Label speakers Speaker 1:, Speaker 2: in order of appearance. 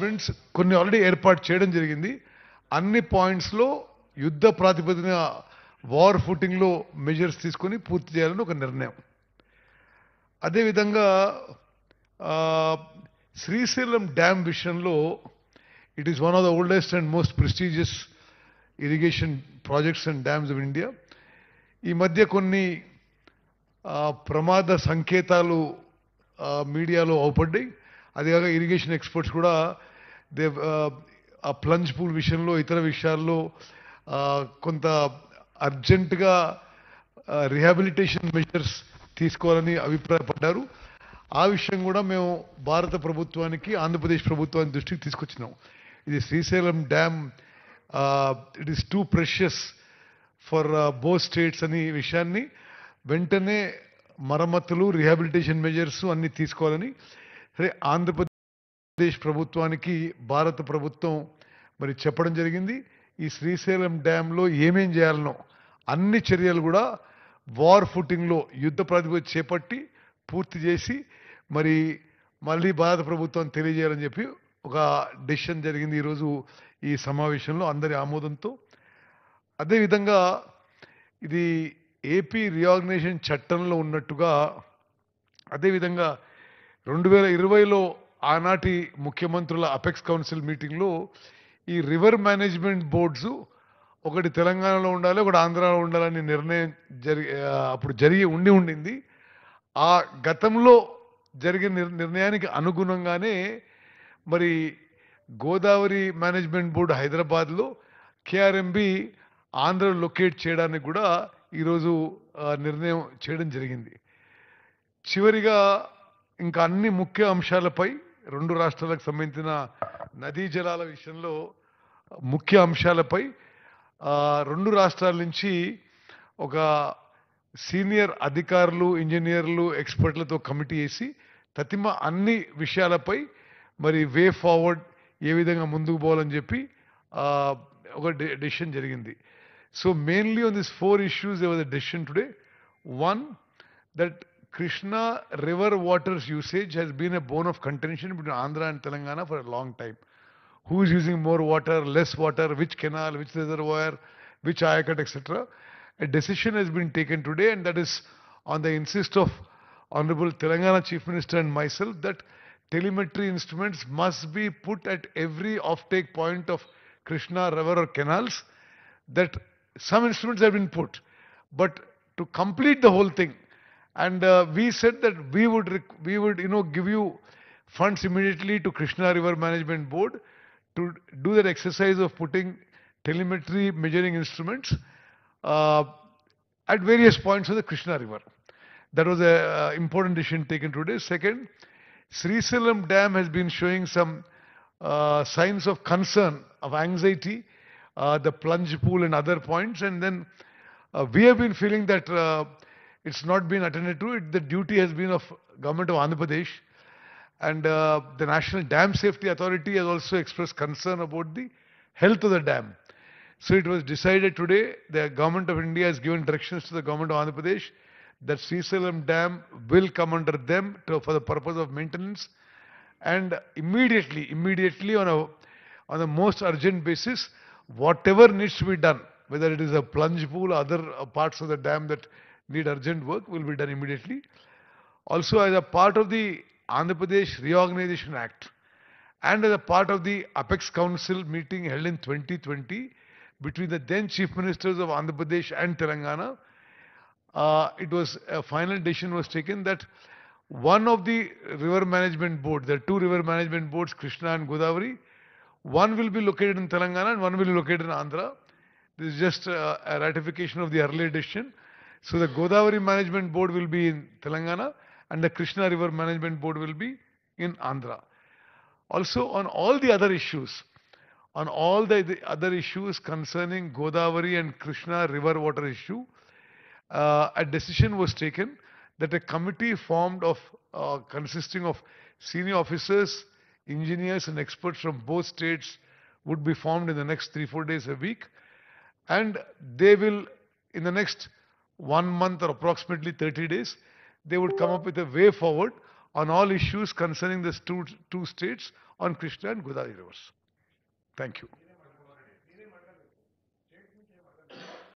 Speaker 1: Arrangements కొన్ని already ఏర్పాటు చేయడం జరిగింది. అన్ని పాయింట్స్లో యుద్ధ ప్రాతిపదికన వార్ ఫుటింగ్లో మెజర్స్ తీసుకొని పూర్తి చేయాలని ఒక నిర్ణయం. అదేవిధంగా శ్రీశైలం డ్యామ్ విషయంలో it is one of the oldest and most prestigious irrigation projects and dams of India. ఈ మధ్య కొన్ని ప్రమాద సంకేతాలు మీడియాలో అవుపడ్డాయి. అదేవిధంగా ఇరిగేషన్ ఎక్స్పర్ట్స్ కూడా ఆ ప్లంజ్ పూల్ విషయంలో ఇతర విషయాల్లో కొంత అర్జెంటుగా రిహాబిలిటేషన్ మెజర్స్ తీసుకోవాలని అభిప్రాయపడ్డారు. ఆ విషయం కూడా మేము భారత ప్రభుత్వానికి ఆంధ్రప్రదేశ్ ప్రభుత్వానికి దృష్టికి తీసుకొచ్చినాం. ఇది Srisailam dam it is two precious for both states అనే విషయాన్ని వెంటనే మరమ్మతులు రిహాబిలిటేషన్ మెజర్స్ అన్ని తీసుకోవాలని సరే ఆంధ్రప్రదేశ్ ప్రభుత్వానికి భారత ప్రభుత్వం మరి చెప్పడం జరిగింది. ఈ శ్రీశైలం డ్యాంలో ఏమేం చేయాలనో అన్ని చర్యలు కూడా వార్ ఫుటింగ్లో యుద్ధ ప్రాతిపదికన చేపట్టి పూర్తి చేసి మరి మళ్ళీ భారత ప్రభుత్వం తెలియజేయాలని చెప్పి ఒక డెసిషన్ జరిగింది ఈరోజు ఈ సమావేశంలో అందరి ఆమోదంతో. అదేవిధంగా ఇది ఏపీ రీఆర్గనైజేషన్ చట్టంలో ఉన్నట్టుగా అదేవిధంగా 2020లో ఆనాటి ముఖ్యమంత్రుల అపెక్స్ కౌన్సిల్ మీటింగ్లో ఈ రివర్ మేనేజ్మెంట్ బోర్డ్స్ ఒకటి తెలంగాణలో ఉండాలి, ఒకటి ఆంధ్రాలో ఉండాలని నిర్ణయం అప్పుడు జరిగి ఉండింది. ఆ గతంలో జరిగిన నిర్ణయానికి అనుగుణంగానే మరి గోదావరి మేనేజ్మెంట్ బోర్డు హైదరాబాద్లో, కేఆర్ఎంబి ఆంధ్రలో లొకేట్ చేయడానికి కూడా ఈరోజు నిర్ణయం చేయడం జరిగింది. చివరిగా ఇంకా అన్ని ముఖ్య అంశాలపై రెండు రాష్ట్రాలకు సంబంధించిన నదీ జలాల విషయంలో ముఖ్య అంశాలపై రెండు రాష్ట్రాల నుంచి ఒక సీనియర్ అధికారులు, ఇంజనీర్లు, ఎక్స్పర్ట్లతో కమిటీ వేసి తతిమ అన్ని విషయాలపై మరి వే ఫార్వర్డ్ ఏ విధంగా ముందుకు పోవాలని చెప్పి ఒక డెసిషన్ జరిగింది. So mainly on these four issues there was a decision today. One, that Krishna river water's usage has been a bone of contention between Andhra and Telangana for a long time. Who is using more water, less water, which canal, which reservoir, which ayakat, etc. A decision has been taken today, and that is on the insist of Honorable Telangana Chief Minister and myself, that telemetry instruments must be put at every offtake point of Krishna river or canals. That some instruments have been put, but to complete the whole thing, and we said that we would give you funds immediately to Krishna River Management Board to do that exercise of putting telemetry measuring instruments at various points of the Krishna River. That was a important decision taken today. Second, Srisailam Dam has been showing some signs of concern, of anxiety, the plunge pool and other points, and then we have been feeling that it's not been attended to. The duty has been of government of Andhra Pradesh, and the National Dam Safety Authority has also expressed concern about the health of the dam. So it was decided today, the government of India has given directions to the government of Andhra Pradesh that Srisailam Dam will come under them for the purpose of maintenance, and immediately on a most urgent basis, whatever needs to be done, whether it is a plunge pool or other parts of the dam that need urgent work, will be done immediately. Also, as a part of the Andhra Pradesh Reorganization Act and as a part of the Apex Council meeting held in 2020 between the then Chief Ministers of Andhra Pradesh and Telangana, it was a final decision was taken that one of the river management boards, there are two river management boards, Krishna and Godavari, one will be located in Telangana and one will be located in Andhra. This is just a ratification of the earlier decision. So the Godavari Management Board will be in Telangana and the Krishna River Management Board will be in Andhra. Also on all the other issues concerning Godavari and Krishna River water issue, a decision was taken that a committee formed of consisting of senior officers, engineers and experts from both states would be formed in the next 3-4 days a week, and they will in the next 1 month or approximately 30 days they would come up with a way forward on all issues concerning the two states on Krishna and Godavari rivers. Thank you.